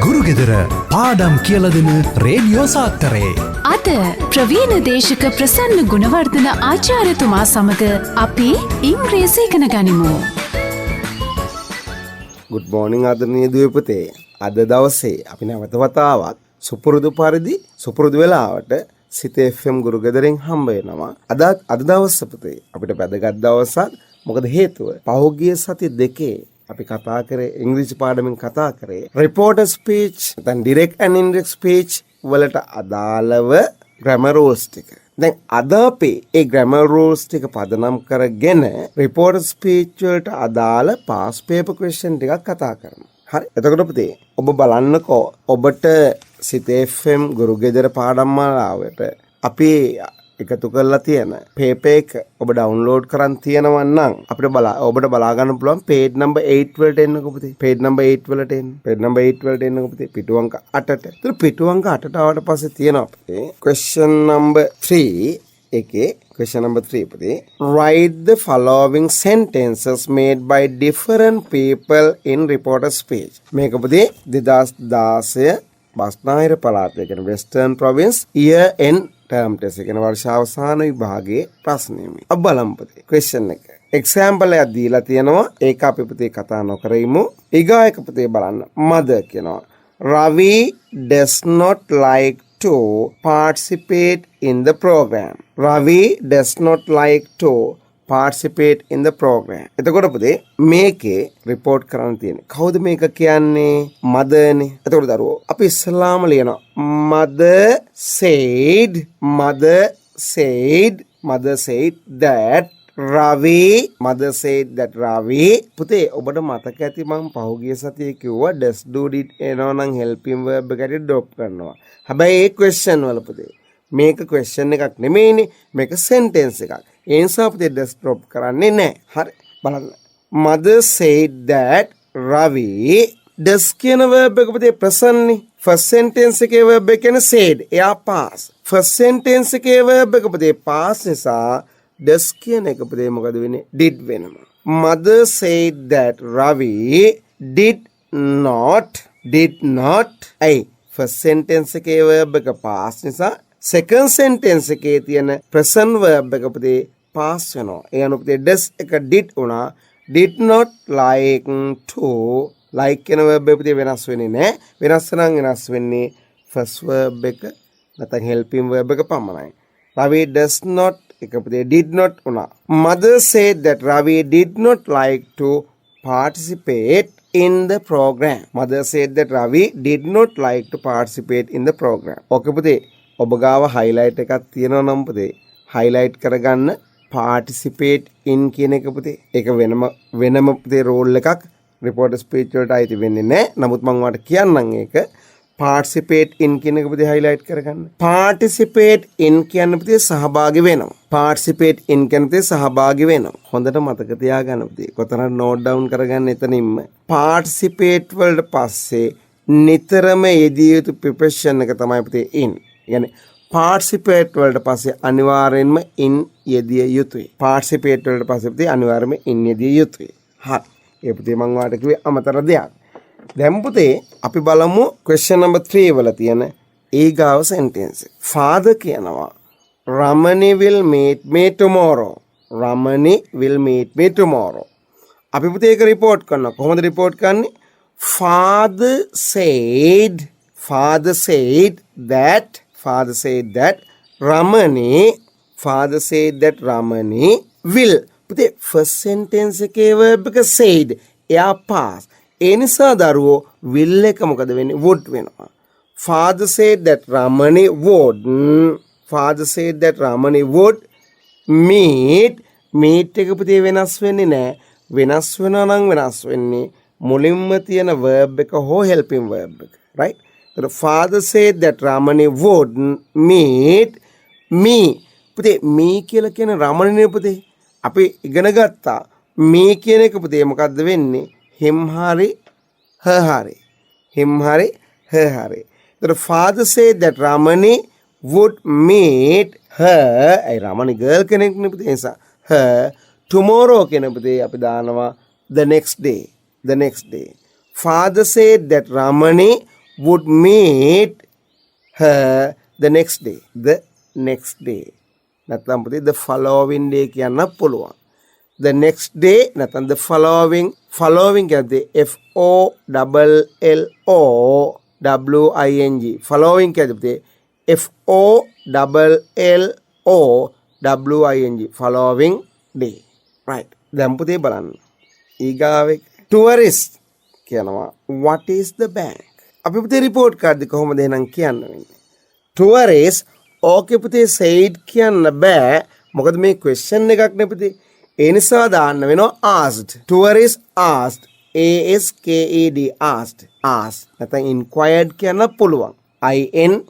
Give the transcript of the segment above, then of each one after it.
ගුරුගෙදර පාඩම් කියල දෙන රේඩියෝ සාත්තරේ. අද ප්‍රවීණ දේශක ප්‍රසන්න ගුණවර්ධන ආචාර්යතුමා සමඟ අපි ඉංග්‍රීසි ඉගෙන ගනිමු. ගුඩ් මෝර්නිං ආදරණීය දුවපතේ. අද දවසේ අපි නැවත වතාවක් සුපුරුදු පරිදි සුපුරුදු වෙලාවට සිතේ FM ගුරුගෙදරින් හම්බ වෙනවා. අද දවස් පුතේ අපිට වැදගත් දවසක්. මොකද හේතුව පහුගිය සති දෙකේ අපි කතා කරේ ඉංග්‍රීසි පාඩමෙන් කතා කරේ රිපෝටර් ස්පීච් නැත්නම් ඩිරෙක්ට් ඇන්ඩ් ඉන්ඩයරෙක්ට් ස්පීච් වලට අදාළව ග්‍රැමර් රූල්ස් ටික. දැන් අද අපි ඒ ග්‍රැමර් රූල්ස් ටික පදනම් කරගෙන රිපෝටර් ස්පීච් වලට අදාළ පාස් පේපර් ක්වෙස්චන් ටිකක් කතා කරමු. හරි. එතකොට පුතේ ඔබ බලන්නකෝ ඔබට සිතේ FM ගුරුගෙදර පාඩම් මාලාවට අපි එකතු කරලා තියෙන පේපර් එක ඔබ ඩවුන්ලෝඩ් කරන් තියෙනවා නම් අපිට ඔබට බලා ගන්න පුළුවන් page number 8 වලට එන්නකෝ පුතේ. page number 8 වලට එන්න. page number 8 වලට එන්නකෝ පුතේ. පිටු අංක 8ට. ඒතර පිටු අංක 8ට ආවට පස්සේ තියෙනවා අපේ question number 3 එකේ question number 3 පුතේ. Write the following sentences made by different people in reporter speech. මේක පුතේ 2016 බස්නාහිර පළාතේ කියන western province year end term test එකේ වර්ෂාවසාන විභාගයේ ප්‍රශ්නයමයි. අපි බලමු පුතේ question එක. example එකක් දීලා තියෙනවා. ඒක අපි පුතේ කතා නොකර ඉමු. ඊගා එක පුතේ බලන්න. mother කියනවා. Ravi does not like to participate in the program. Ravi does not like to participate in the program. එතකොට පුතේ මේකේ report කරන්න තියෙන්නේ. කවුද මේක කියන්නේ? mother නේ. එතකොට දරුවෝ අපි ඉස්සලාම ලියනවා mother said that Ravi පුතේ ඔබට මතක ඇති මම පහුගිය සතියේ කිව්වා does do did එනවා නම් helping verb එකට drop කරනවා. හැබැයි ඒ question වල පුතේ මේක question එකක් නෙමෙයිනේ. මේක sentence එකක්. ඒ නිසා පුතේ does drop කරන්නේ නැහැ. හරි. බලන්න. Mother said that Ravi does කියන verb එක පුතේ present නේ. first sentence එකේ verb එක කියන්නේ said. එයා past. first sentence එකේ verb එක පුතේ past නිසා does කියන එක පුතේ මොකද වෙන්නේ? did වෙනවා. Mother said that Ravi did not ay first sentence එකේ verb එක past නිසා second sentence එකේ තියෙන present verb එක පුතේ past වෙනවා. ඒ අනුව පුතේ does එක did වුණා. did not like to like කියන verb එක පුතේ වෙනස් වෙන්නේ නැහැ. වෙනස් වෙන්නේ first verb එක නැත්නම් helping verb එක පමණයි. Ravi does not එක පුතේ did not වුණා. Mother said that Ravi did not like to participate in the program. Mother said that Ravi did not like to participate in the program. Okay පුතේ ඔබ ගාව highlight එකක් තියෙනවා නම් පුතේ highlight කරගන්න participate in කියන එක පුතේ. ඒක වෙනම පුතේ role එකක් reporter speech වලට අයිති වෙන්නේ නැහැ. නමුත් මම ඔයාලට කියන්නම් ඒක participate in කියන එක පුතේ highlight කරගන්න. participate in කියන්නේ පුතේ සහභාගී වෙනවා. participate in කියන්නේ පුතේ සහභාගී වෙනවා. හොඳට මතක තියාගන්න පුතේ. කොතනද note down කරගන්න එතනින්ම. participate වලට පස්සේ නිතරම යෙදිය යුතු preposition එක තමයි පුතේ in. يعني participate වලට පස්සේ අනිවාර්යෙන්ම in යෙදිය යුතුයි. participate වලට පස්සේ පුතේ අනිවාර්යෙන්ම in යෙදිය යුතුයි. හරි. ඒ පුතේ මම ඔයාලට කිව්වේ අමතර දෙයක්. දැන් පුතේ අපි බලමු question number 3 වල තියෙන ඊගාව sentence. father කියනවා Ramani will meet me tomorrow. Ramani will meet me tomorrow. අපි පුතේ ඒක report කරනවා. කොහොමද report කරන්නේ? father said that Ramani will පුතේ first sentence එකේ verb එක said එයා past. ඒ නිසා දරුවෝ will එක මොකද වෙන්නේ? would වෙනවා. father said that Ramani would meet එක පුතේ වෙනස් වෙන්නේ නැහැ. වෙනස් වෙනවා නම් වෙනස් වෙන්නේ මුලින්ම තියෙන verb එක හෝ helping verb එක. right? So father said that Ramani would meet me. පුතේ me කියලා කියන රමණනේ පුතේ අපි ඉගෙන ගත්තා. me කියන එක පුතේ මොකද්ද වෙන්නේ? him hari her hari. The father said that Ramani would meet her. ay Ramani girl කෙනෙක් නේ පුතේ නිසා her tomorrow කියන පුතේ අපි දානවා the next day. Father said that Ramani would meet her the next day. The next day. නැත්නම් පුතේ the following day කියන්න පුළුවන්. The next day නැත්නම් the following කියන්නේ F O L L O W I N G. Following කියන්නේ පුතේ F O L L O W I N G. Following day. Right. දැන් පුතේ බලන්න. ඊගාවේ tourist කියනවා what is the bank? අපි පුතේ report card එක කොහොමද එහෙනම් කියන්න වෙන්නේ? tourist ඕකේ පුතේ said කියන්න බෑ. මොකද මේ question එකක් නේ පුතේ. ඒ නිසා දාන්න වෙනවා asked. tourist asked. ASKED asked. asked. නැත්නම් inquired කියන්න පුළුවන්. INQUIRED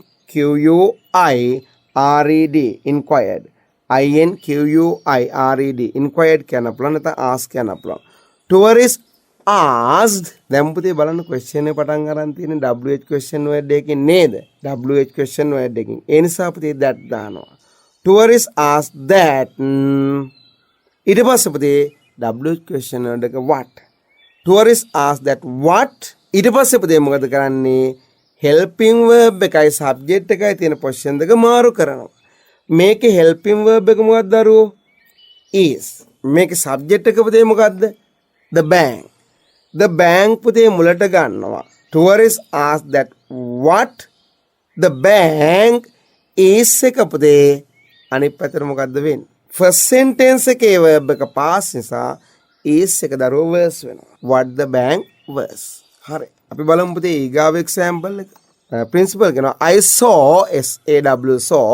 inquired. INQUIRED inquired කියන්න පුළුවන්. නැත්නම් asked කියන්න පුළුවන්. tourist asked. දැන් පුතේ බලන්න question එක පටන් ගන්න තියෙන WH question word එකකින් නේද? WH question word එකකින්. ඒ නිසා පුතේ that දානවා. tourist asked that ඊට පස්සේ පුතේ WH question word එක what. tourist asked that what. ඊට පස්සේ පුතේ මොකද කරන්නේ? helping verb එකයි subject එකයි තියෙන position දෙක මාරු කරනවා. මේකේ helping verb එක මොකක්ද දරුවෝ? is. මේකේ subject එක පුතේ මොකක්ද? the bank. the bank පුතේ මුලට ගන්නවා. tourist asked that what the bank is එක පුතේ අනිත් පැත්තට මොකද්ද වෙන්නේ? first sentence එකේ verb එක past නිසා is එක දරුවෝ verse වෙනවා. what the bank was. හරි. අපි බලමු පුතේ ඊගාව example එක. principal කියනවා I saw saw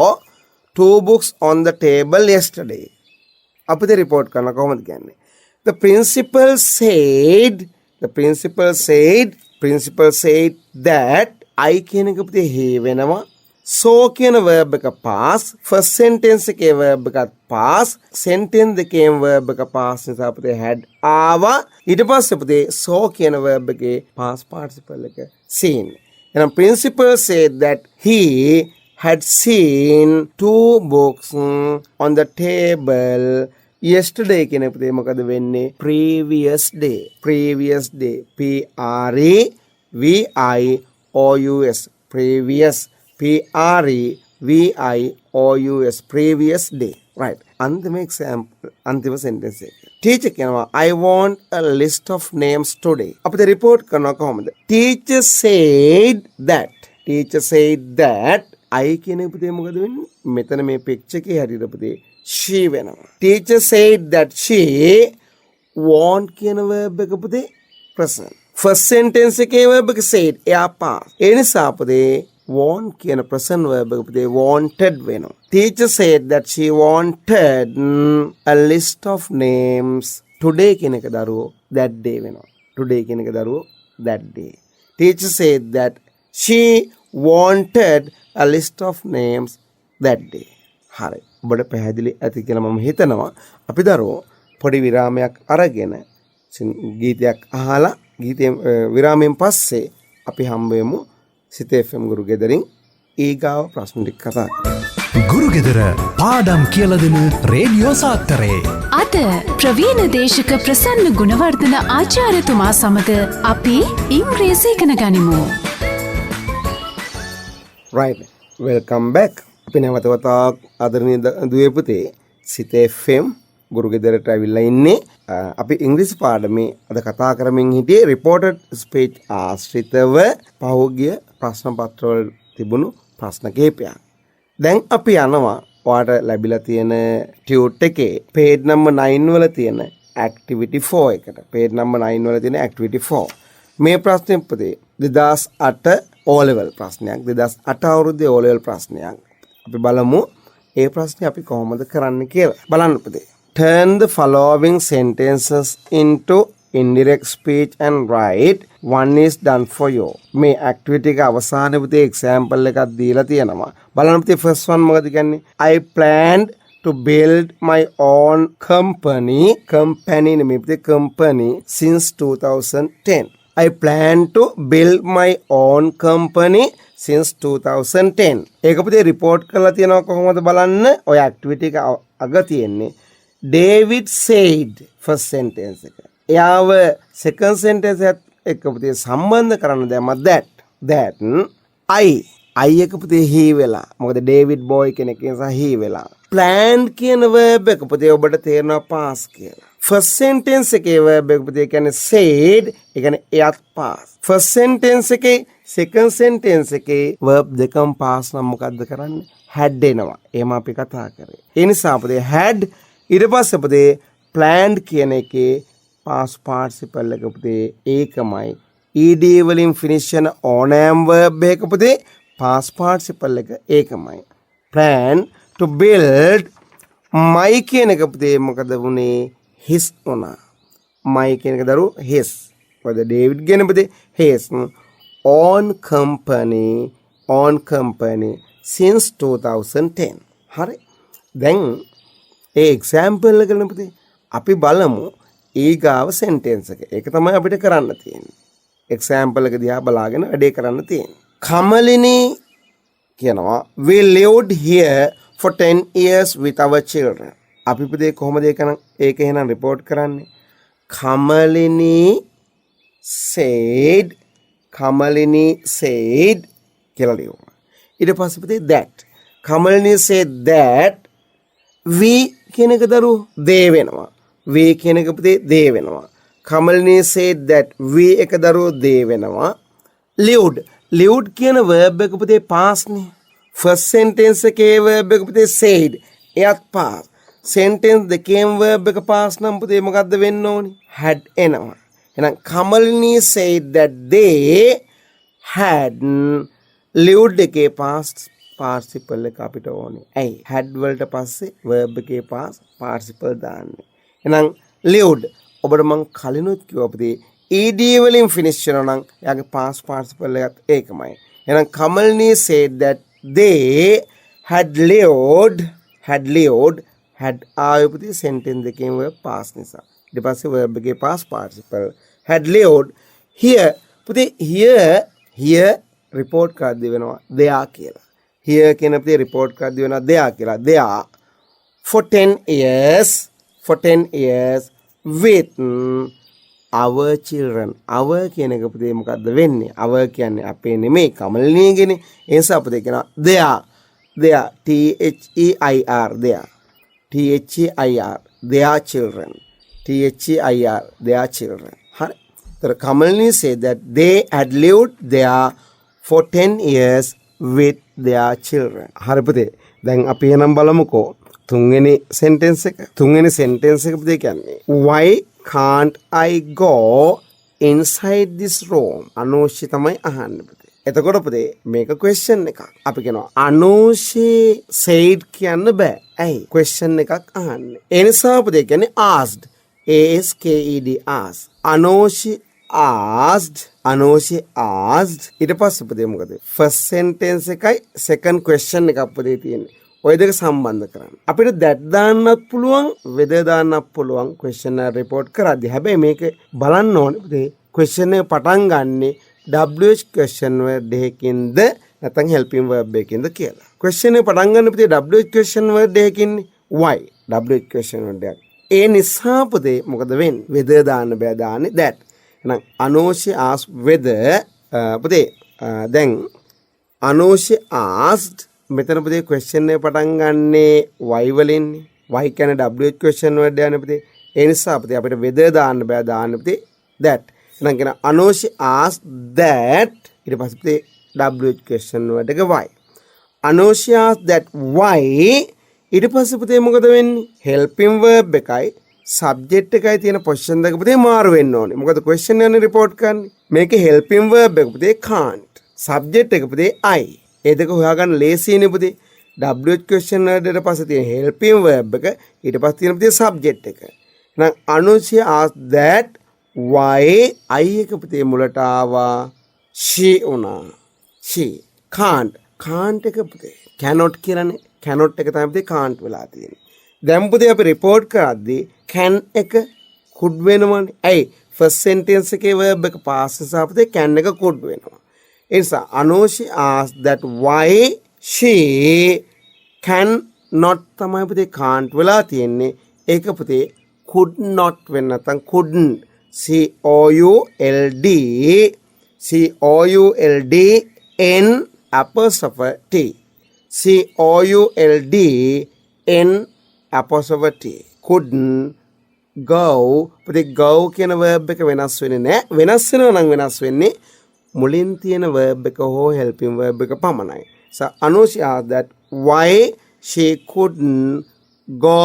2 books on the table yesterday. අපිට report කරන්න කොහොමද කියන්නේ? The principal said that I කියන එක පුතේ he වෙනවා. so කියන verb එක past. first sentence එකේ verb එකත් past. sentence දෙකේම verb එක past නිසා පුතේ had ආවා. ඊට පස්සේ පුතේ so කියන verb එකේ past participle එක seen. එහෙනම් principal said that he had seen 2 books on the table yesterday කියන පුතේ මොකද වෙන්නේ? previous day. PREVIOUS previous. PREVIOUS previous day. Right. අන්තිම example අන්තිම sentence එක. teacher කියනවා I want a list of names today. අපිට report කරනවා කොහොමද? teacher said that I කියන පුතේ මොකද වෙන්නේ? මෙතන මේ picture එකේ හැටියට පුතේ she වෙනවා. teacher said that she want කියන verb එක පුතේ present. first sentence එකේ verb එක said එයා past. ඒ නිසා පුතේ want කියන present verb එක පුතේ wanted වෙනවා. teacher said that she wanted a list of names today කියන එක දරුවෝ that day වෙනවා. today කියන එක දරුවෝ that day. teacher said that she wanted a list of names that day. හරි. ඔබට පැහැදිලි ඇති කියලා මම හිතනවා. අපි දරුවෝ පොඩි විරාමයක් අරගෙන ගීතයක් අහලා ගීතයෙන් විරාමයෙන් පස්සේ අපි හම්බ වෙමු සිත FM ගුරු ගෙදරින් ඊගාව ප්‍රශ්න ටික කතා කරමු. ගුරු ගෙදර පාඩම් කියලා දෙන රේඩියෝ සාත්තරේ. අද ප්‍රවීණ දේශක ප්‍රසන්න ගුණවර්ධන ආචාර්යතුමා සමග අපි ඉංග්‍රීසි ඉගෙන ගනිමු. Right. Welcome back. අපි නැවත වතාවක් ආදරණීය දුවේ පුතේ සිත FM ගුරු ගෙදරට ඇවිල්ලා ඉන්නේ. අපි ඉංග්‍රීසි පාඩමේ අද කතා කරමින් හිටියේ reported speech ආශ්‍රිතව පහුගිය ප්‍රශ්න පත්‍රවල තිබුණු ප්‍රශ්න කිහිපයක්. දැන් අපි යනවා ඔයාලට ලැබිලා තියෙන ටියුට් එකේ page number 9 වල තියෙන activity 4 එකට. page number 9 වල තියෙන activity 4. මේ ප්‍රශ්නේ පුතේ 2008 O level ප්‍රශ්නයක්. 2008 අවුරුද්දේ O level ප්‍රශ්නයක්. අපි බලමු ඒ ප්‍රශ්නේ අපි කොහොමද කරන්න කියලා. බලන්න පුතේ. Turn the following sentences into indirect speech and write one is done for you. මේ activity එක අවසානයේ පුතේ example එකක් දීලා තියෙනවා. බලන්න පුතේ first one මොකද කියන්නේ? I planned to build my own company නෙමෙයි පුතේ company since 2010. I plan to build my own company since 2010. ඒක පුතේ report කරලා තියෙනවා කොහොමද බලන්න. ඔය activity එක අග තියෙන්නේ David said first sentence එක. එයාව second sentence එක පුතේ සම්බන්ධ කරන්න දැම්මා that. that I එක පුතේ he වෙලා. මොකද ඩේවිඩ් බෝයි කෙනෙක් නිසා he වෙලා. planned කියන verb එක පුතේ ඔබට තේරෙනවා past කියලා. first sentence එකේ verb එක පුතේ කියන්නේ said. ඒ කියන්නේ එයත් past. first sentence එකේ second sentence එකේ verb දෙකම past නම් මොකද්ද කරන්නේ? had එනවා. එහෙම අපි කතා කරේ. ඒ නිසා පුතේ had ඊට පස්සේ පුතේ planned කියන එකේ past participle එක පුතේ ඒකමයි. ed වලින් finish වෙන ඕනෑම verb එකක පුතේ past participle එක ඒකමයි. plan to build my කියන එක පුතේ මොකද වුනේ? his වුණා. my කියන එක දරු his. මොකද ඩේවිඩ් කියන පුතේ his own company since 2010. හරි. දැන් ඒ example එක ගන්න පුතේ අපි බලමු ඊගාව sentence එක. ඒක තමයි අපිට කරන්න තියෙන්නේ. example එක දිහා බලාගෙන වැඩේ කරන්න තියෙන්නේ. කමලිනී කියනවා we lived here for 10 years with our children. අපි පුතේ කොහොමද ඒක එහෙනම් report කරන්නේ? කමලිනී said කියලා ලියුවා. ඊට පස්සේ පුතේ that. කමලිනී said that we කියන එක දරු they වෙනවා. we කියන එක පුතේ they වෙනවා. කමලිනී said that we එක දරු they වෙනවා. lived කියන verb එක පුතේ past නේ. first sentence එකේ verb එක පුතේ said එයත් past. sentence දෙකේම verb එක past නම් පුතේ මොකද්ද වෙන්න ඕනේ? had එනවා. එහෙනම් කමලිනී said that they had lived එකේ past participle එක අපිට ඕනේ. ඇයි? had වලට පස්සේ verb එකේ past participle දාන්නේ. එහෙනම් lived ඔබට මං කලිනුත් කිව්වා පුතේ ed වලින් finish වෙනවා නම් එයාගේ past participle එකත් ඒකමයි. එහෙනම් කමලිනී said that they had lived ආයේ පුතේ sentence දෙකේම verb past නිසා. ඊට පස්සේ verb එකේ past participle had lived here පුතේ here report කරද්දී වෙනවා they are කියලා. here කියන පුතේ report කරද්දී වෙනවා they are කියලා. they are for 10 years with our children. our කියන එක පුතේ මොකද්ද වෙන්නේ? our කියන්නේ අපේ නෙමෙයි කමලිනීගේනේ. ඒ නිසා පුතේ කියනවා they are their children. their children. හරි. ඒතර කමලිනී say that they had lived there for 10 years with their children. හරි පුතේ. දැන් අපි එහෙනම් බලමුකෝ තුන්වෙනි sentence එක. තුන්වෙනි sentence එක පුතේ කියන්නේ why can't I go inside this room? අනෝෂි තමයි අහන්නේ පුතේ. එතකොට පුතේ මේක question එකක්. අපි කියනවා අනෝෂි said කියන්න බෑ. ඇයි? question එකක් අහන්නේ. ඒ නිසා පුතේ කියන්නේ asked. asked. අනෝෂි asked. ඊට පස්සේ පුතේ මොකද? first sentence එකයි second question එකක් පුතේ තියෙන්නේ. ඔය දෙක සම්බන්ධ කරන්න. අපිට that දාන්නත් පුළුවන්, whether දාන්නත් පුළුවන් question එක report කරද්දී. හැබැයි මේක බලන්න ඕනේ පුතේ question එක පටන් ගන්නෙ WH question word එකකින්ද නැත්නම් helping verb එකකින්ද කියලා. question එක පටන් ගන්න පුතේ WH question word එකකින්නේ. why? WH question word එක. ඒ නිසා පුතේ මොකද වෙන්නේ? whether දාන්න බෑ දාන්නේ that. එහෙනම් අනෝෂි asked whether පුතේ දැන් අනෝෂි asked මෙතන පුතේ question එක පටන් ගන්නේ why වලින්. why කියන්නේ WH question word යන්නේ පුතේ. ඒ නිසා පුතේ අපිට whether දාන්න බෑ දාන්න පුතේ that. එහෙනම් කියන අනෝෂි asked that ඊට පස්සේ පුතේ WH question word එක why. අනෝෂි asked that why ඊට පස්සේ පුතේ මොකද වෙන්නේ? helping verb එකයි subject එකයි තියෙන position දෙක පුතේ මාරු වෙන්න ඕනේ. මොකද question එකනේ report කරන්නේ. මේකේ helping verb එක පුතේ can't. subject එක පුතේ I. ඒ දෙක හොයාගන්න ලේසියිනේ පුතේ. WH question word එකට පස්සේ තියෙන helping verb එක ඊට පස්සේ තියෙන පුතේ subject එක. එහෙනම් අනුෂ්‍ය asked that why I එක පුතේ මුලට ආවා she උනා. she can't එක පුතේ cannot කියලානේ. cannot එක තමයි පුතේ can't වෙලා තියෙන්නේ. දැන් පුතේ අපි report කරද්දී can එක could වෙනවනේ. ඇයි? first sentence එකේ verb එක past නිසා පුතේ can එක could වෙනවා. ඒ නිසා අනෝෂි asked that why she can not තමයි පුතේ can't වෙලා තියෙන්නේ. ඒක පුතේ could not වෙන්න නැත්නම් couldn't. COULD COULDN apostrophe T. COULDN apostrophe T. couldn't go. පුතේ go කියන verb එක වෙනස් වෙන්නේ නැහැ. වෙනස් වෙනවා නම් වෙනස් වෙන්නේ මුලින් තියෙන verb එක හෝ helping verb එක පමණයි. So Anush asked that why she couldn't go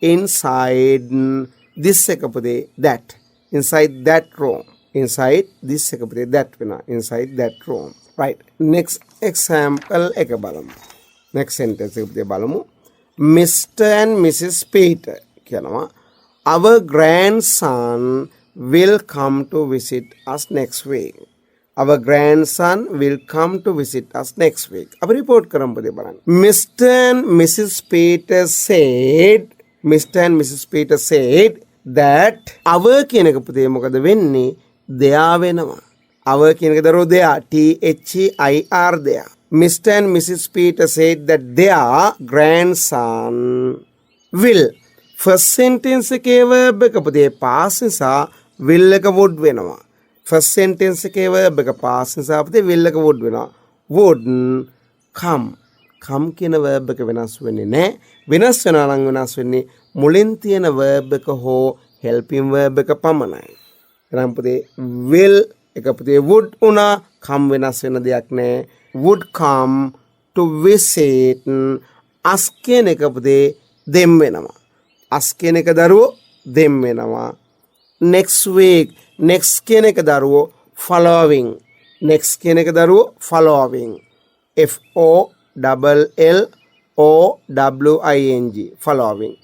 inside this එක පුතේ that. Inside that room. Inside this එක පුතේ that වෙනවා. Inside that room. Right. Next example එක බලමු. Next sentence එක පුතේ බලමු. Mr. and Mrs. Peter කියනවා our grandson will come to visit us next week. Our grandson will come to visit us next week. අපි report කරමු පුතේ බලන්න. Mr. and Mrs. Peter said that our කියන එක පුතේ මොකද වෙන්නේ? Their වෙනවා. Our කියන එක දරුවෝ their THEIR their. Mr. and Mrs. Peter said that their grandson will. First sentence එකේ verb එක පුතේ past නිසා will එක would වෙනවා. First sentence එකේ verb එක past නිසා පුතේ will එක would වෙනවා. would come. come කියන verb එක වෙනස් වෙන්නේ නැහැ. වෙනස් වෙනවා නම් වෙනස් වෙන්නේ මුලින් තියෙන verb එක හෝ helping verb එක පමණයි. එහෙනම් පුතේ will එක පුතේ would උනා come වෙනස් වෙන දෙයක් නැහැ. would come to visit us කියන එක පුතේ them වෙනවා. us කියන එක දරුවෝ them වෙනවා. next week next කියන එක දරුවෝ following. next කියන එක දරුවෝ following. FOLLOWING following.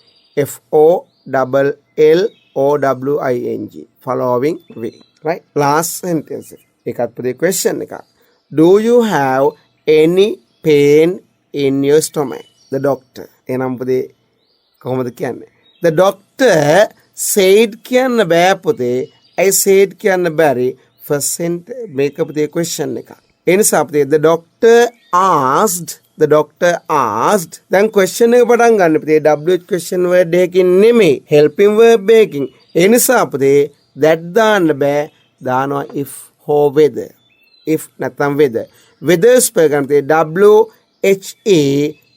FOLLOWING following week. Right? Last sentence. එකත් පුතේ question එකක්. Do you have any pain in your stomach? The doctor. එනම් පුතේ කොහොමද කියන්නේ? The doctor said කියන්න බෑ පුතේ. I said කියන්න බැරි. First sentence මේක පුතේ question එකක්. ඒ නිසා පුතේ the doctor asked දැන් question එක පටන් ගන්න පුතේ WH question word එකකින් නෙමෙයි helping verb එකකින්. ඒ නිසා පුතේ that දාන්න බෑ. දානවා if හෝ whether. if නැත්නම් whether. whether spell ගන්න පුතේ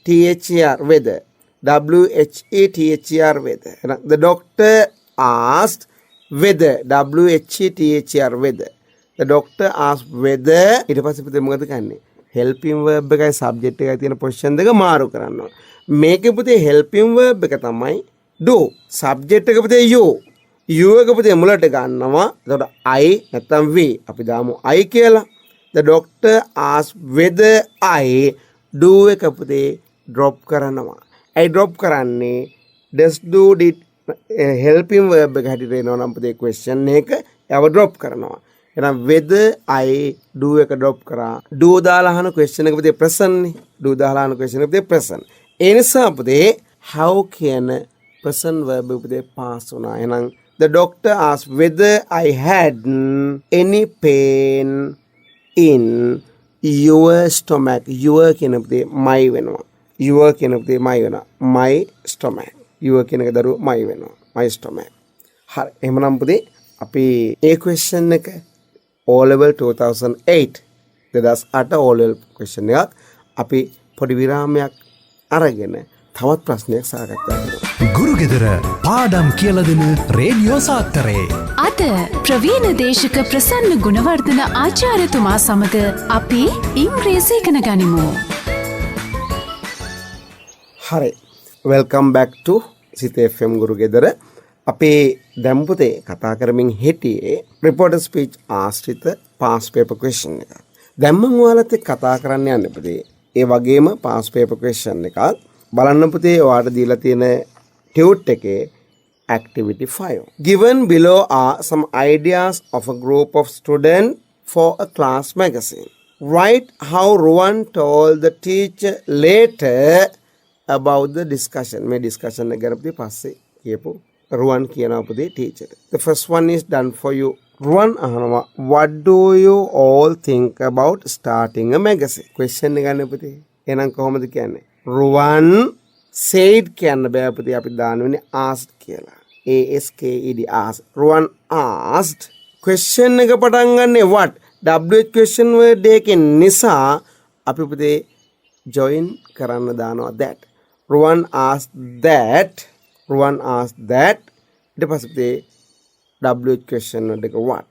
WHETHER whether. WHETHER whether. The doctor asked whether. WHETHER whether. The doctor asked whether. ඊට පස්සේ පුතේ මොකද කරන්නේ? helping verb එකයි subject එකයි තියෙන position දෙක මාරු කරන්න ඕන. මේකේ පුතේ helping verb එක තමයි do. subject එක පුතේ you. you එක පුතේ මුලට ගන්නවා. එතකොට I නැත්නම් we. අපි දාමු I කියලා. The doctor asked whether I do එක පුතේ drop කරනවා. I drop කරන්නේ does do did helping verb එක හැටියට එනවා නම් පුතේ question එක යව drop කරනවා. එහෙනම් whether I do එක drop කරා. do දාලා අහන question එක පුතේ present නේ. do දාලා අහන question එක පුතේ present. ඒ නිසා පුතේ how කියන present verb එක පුතේ pass වුණා. එහෙනම් the doctor asked whether I had any pain in your stomach. your කියන පුතේ my වෙනවා. your කියන පුතේ my වෙනවා. my stomach. your කියන එක දරුවෝ my වෙනවා. my stomach. හරි. එහෙනම් පුතේ අපි ඒ question එක O level 2008 2008 O level question එකක් අපි පොඩි විරාමයක් අරගෙන තවත් ප්‍රශ්නයක් සාකච්ඡා කරමු. ගුරුගෙදර පාඩම් කියලා දෙන රේඩියෝ සාත්තරේ. අද ප්‍රවීණ දේශක ප්‍රසන්න ගුණවර්ධන ආචාර්යතුමා සමග අපි ඉංග්‍රීසි ඉගෙන ගනිමු. හරි. welcome back to සිත FM ගුරුගෙදර. අපේ දැන් පුතේ කතා කරමින් හිටියේ reporter speech ආශ්‍රිත past paper question එක. දැන් මම ඔයාලත් එක්ක කතා කරන්න යන්නේ පුතේ. ඒ වගේම past paper question එකක්. බලන්න පුතේ ඔයාලට දීලා තියෙන tut එකේ activity 5. Given below are some ideas of a group of students for a class magazine. Write how Ruwan told the teacher later about the discussion. මේ discussion එක ගැන පුතේ පස්සේ කියපු Ruwan කියනවා පුතේ teacher. The first one is done for you. Ruwan අහනවා what do you all think about starting a magazine? question එක ගන්න පුතේ. එහෙනම් කොහොමද කියන්නේ? Ruwan said කියන්න බෑ පුතේ. අපි දාන්න වෙන්නේ asked කියලා. ASKED asked. Ruwan asked. question එක පටන් ගන්නේ what? WH question word එකකින් නිසා අපි පුතේ join කරන්න දානවා that. Ruwan asked that. Ruwan asked that. ඊට පස්සේ පුතේ WH question word එක what.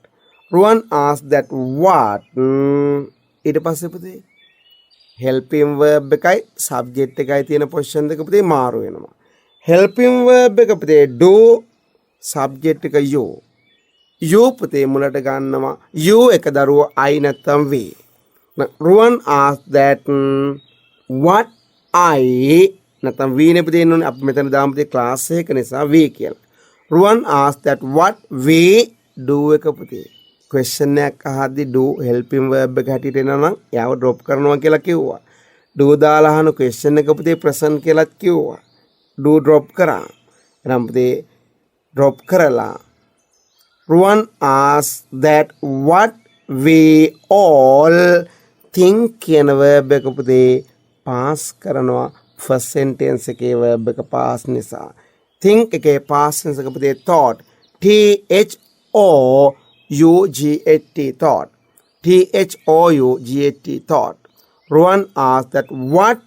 Ruwan asked that what. ඊට පස්සේ පුතේ helping verb එකයි subject එකයි තියෙන position දෙක පුතේ මාරු වෙනවා. helping verb එක පුතේ do, subject එක you. you පුතේ මුලට ගන්නවා you එක දරුවෝ I නැත්තම් we. Ruwan asked that what I නැත්තම් we නේ පුතේ ඉන්නෝනේ අපි මෙතන දාමු පුතේ class එක නිසා we කියලා. Ruwan asked that what we do එක පුතේ question එකක් අහද්දි do helping verb එක හැටියට එනවා නම් යාව drop කරනවා කියලා කිව්වා. do දාලා අහන question එක පුතේ present කියලාත් කිව්වා. do drop කරා. එහෙනම් පුතේ drop කරලා Ruwan asked that what we all think කියන verb එක පුතේ pass කරනවා first sentence එකේ verb එක pass නිසා. think එකේ past tense එක පුතේ thought. THOUGHT thought. THOUGHT thought. Ruwan asked that what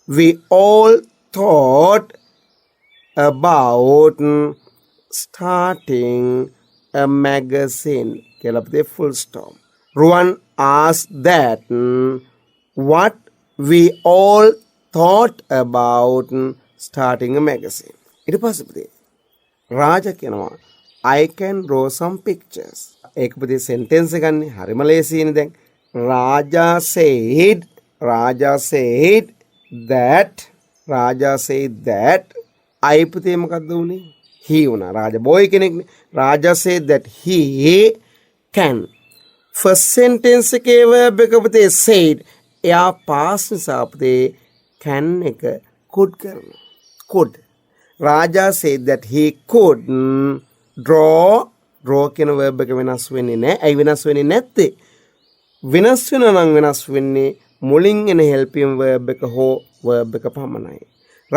we all thought about starting a magazine. කියලා පුතේ full stop. Ruwan asked that what we all thought about starting a magazine. ඊට පස්සේ පුතේ රාජා කියනවා I can draw some pictures. ඒක පුතේ sentence එක ගන්න හරිම ලේසියිනේ දැන්. Raja said that I පුතේ මොකක්ද උනේ? he වුණා. රාජා boy කෙනෙක්නේ. Raja said that he can. first sentence එකේ verb එක පුතේ said. එයා past නිසා පුතේ can එක could කරනවා. could. Raja said that he could draw කියන verb එක වෙනස් වෙන්නේ නැහැ. ඇයි වෙනස් වෙන්නේ නැත්තේ? වෙනස් වෙනවා නම් වෙනස් වෙන්නේ මුලින් එන helping verb එක හෝ verb එක පමණයි.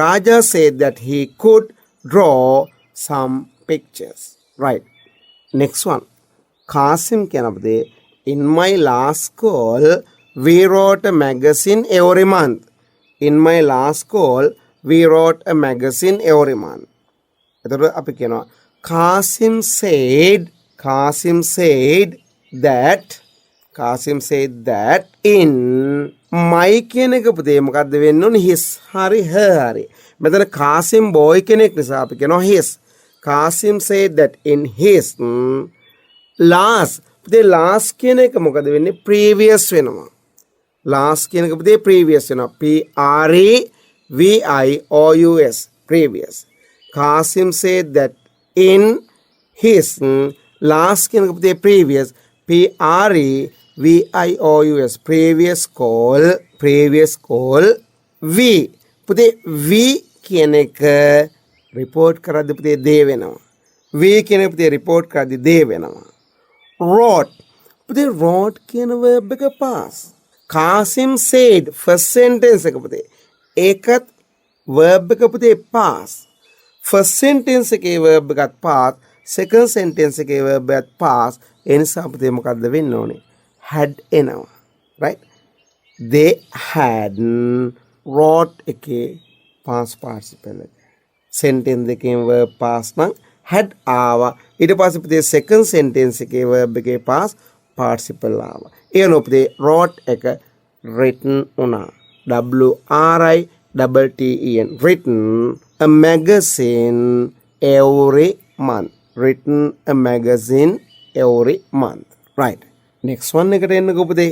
Raja said that he could draw some pictures. Right. Next one. Kasim කියන අපේ in my last call we wrote a magazine every month. In my last call we wrote a magazine every month. එතකොට අපි කියනවා Kasim said that in my කියන එක පුතේ මොකද්ද වෙන්න ඕනේ? his හරි her හරි. මෙතන Kasim boy කෙනෙක් නිසා අපි කියනවා his. Kasim said that in his last පුතේ last කියන එක මොකද වෙන්නේ? previous වෙනවා. last කියන එක පුතේ previous වෙනවා. PREVIOUS previous. Kasim said that in his last කියන එක පුතේ previous PREVIOUS previous call we පුතේ we කියන එක report කරද්දී පුතේ they වෙනවා. we කියන එක පුතේ report කරද්දී they වෙනවා. wrote පුතේ wrote කියන verb එක past. Kasim said first sentence එක පුතේ ඒකත් verb එක පුතේ past. first sentence එකේ verb එකත් past. second sentence එකේ verb එකත් past. ඒ නිසා පුතේ මොකද්ද වෙන්න ඕනේ? had එනවා. right? they had wrote එකේ past participle එක. sentence එකේ verb past නම් had ආවා. ඊට පස්සේ පුතේ second sentence එකේ verb එකේ past participle ආවා. ඒ නෝපතේ wrote එක written වුණා. WRITTEN written a magazine every month. written a magazine every month. Right. Next one එකට එන්නකෝ පුතේ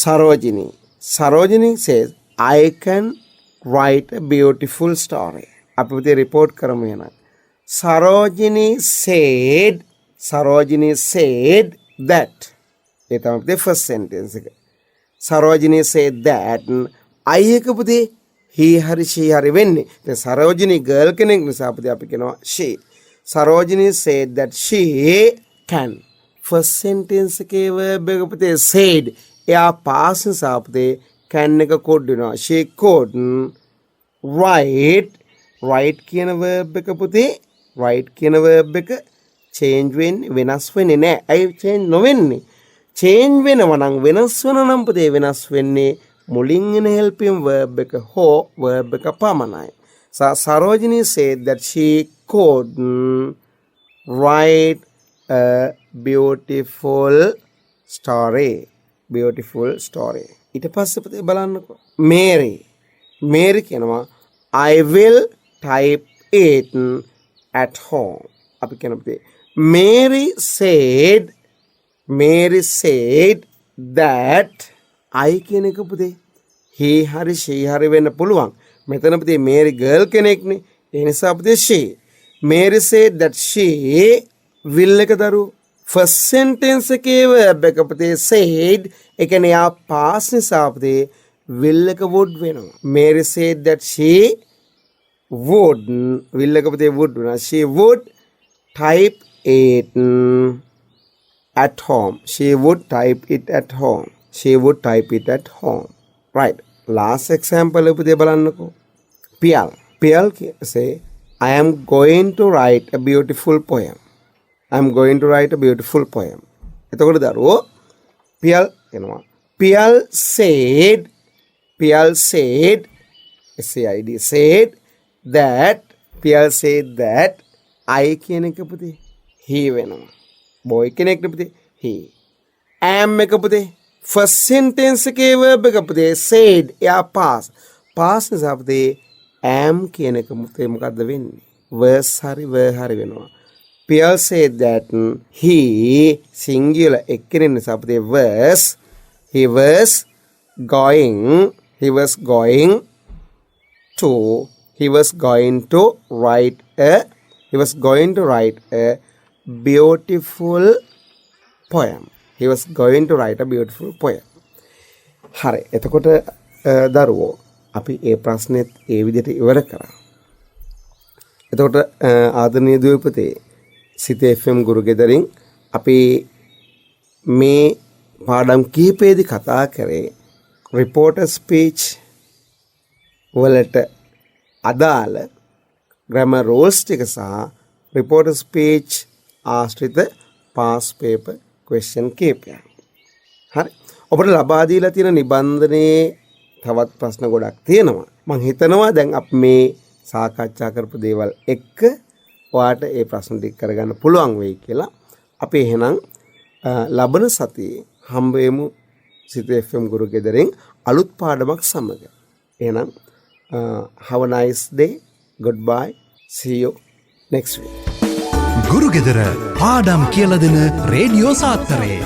Sarojini. Sarojini says I can write a beautiful story. අපි පුතේ report කරමු එහෙනම්. Sarojini said that. ඒ තමයි පුතේ first sentence එක. Sarojini said that I එක පුතේ he hari she hari වෙන්නේ. දැන් Sarojini girl කෙනෙක් නිසා පුතේ අපි කියනවා she. Sarojini said that she can. first sentence එකේ verb එක පුතේ said. එයා past නිසා පුතේ can එක could වෙනවා. she could write කියන verb එක පුතේ write කියන verb එක change වෙන්නේ වෙනස් වෙන්නේ නැහැ. ඇයි change නොවෙන්නේ? චේන්ජ් වෙනවා නම් වෙනස් වෙන නම් පුතේ වෙනස් වෙන්නේ මුලින් එන helping verb එක හෝ verb එක පමණයි. Sarojini said that she could write a beautiful story. Beautiful story. ඊට පස්සේ පුතේ බලන්නකෝ. Mary කියනවා I will type it at home. අපි කියන පුතේ Mary said that I කියන එක පුතේ he hari she hari වෙන්න පුළුවන්. මෙතන පුතේ Mary girl කෙනෙක්නේ. ඒ නිසා පුතේ she. Mary said that she will එක දරුවෝ. first sentence එකේ verb එක පුතේ said ඒ කියන්නේ යා past නිසා පුතේ will එක would වෙනවා. Mary said that she would will එක පුතේ would වෙනවා. She would type it at home. She would type it at home. She would type it at home. Right. Last example පුතේ බලන්නකෝ. Pial say I am going to write a beautiful poem. I am going to write a beautiful poem. එතකොට දරුවෝ Pial කියනවා Pial said SAID said that I කියන එක පුතේ he වෙනවා. boy කෙනෙක්ට පුතේ he. am එක පුතේ first sentence එකේ verb එක පුතේ said එයා past නිසා පුතේ am කියන එක පුතේ මොකද්ද වෙන්නේ? verse හරි were හරි වෙනවා. Pial said that he singular එක්කෙනෙක් නිසා පුතේ was he was going to write a beautiful poem. He was going to write a beautiful poem. හරි. එතකොට දරුවෝ අපි ඒ ප්‍රශ්නෙත් ඒ විදිහට ඉවර කරා. එතකොට ආදරණීය දුවපතේ සිත FM ගුරු ගෙදරින් අපි මේ පාඩම් කිහිපෙදී කතා කරේ reporter speech වලට අදාළ grammar rules ටික සහ reporter speech ආශ්‍රිත past paper question කිහිපයක්. හරි. ඔබට ලබා දීලා තියෙන නිබන්ධනයේ තවත් ප්‍රශ්න ගොඩක් තියෙනවා. මම හිතනවා දැන් අපි මේ සාකච්ඡා කරපු දේවල් එක්ක ඔයාට ඒ ප්‍රශ්න ටික කරගන්න පුළුවන් වෙයි කියලා. අපි එහෙනම් ලබන සතියේ හම්බ වෙමු සිත FM ගුරු ගෙදරින් අලුත් පාඩමක් සමග. එහෙනම් have a nice day. Goodbye. See you next week. ගුරු ගෙදර පාඩම් කියලා දෙන රේඩියෝ සාත්තරේ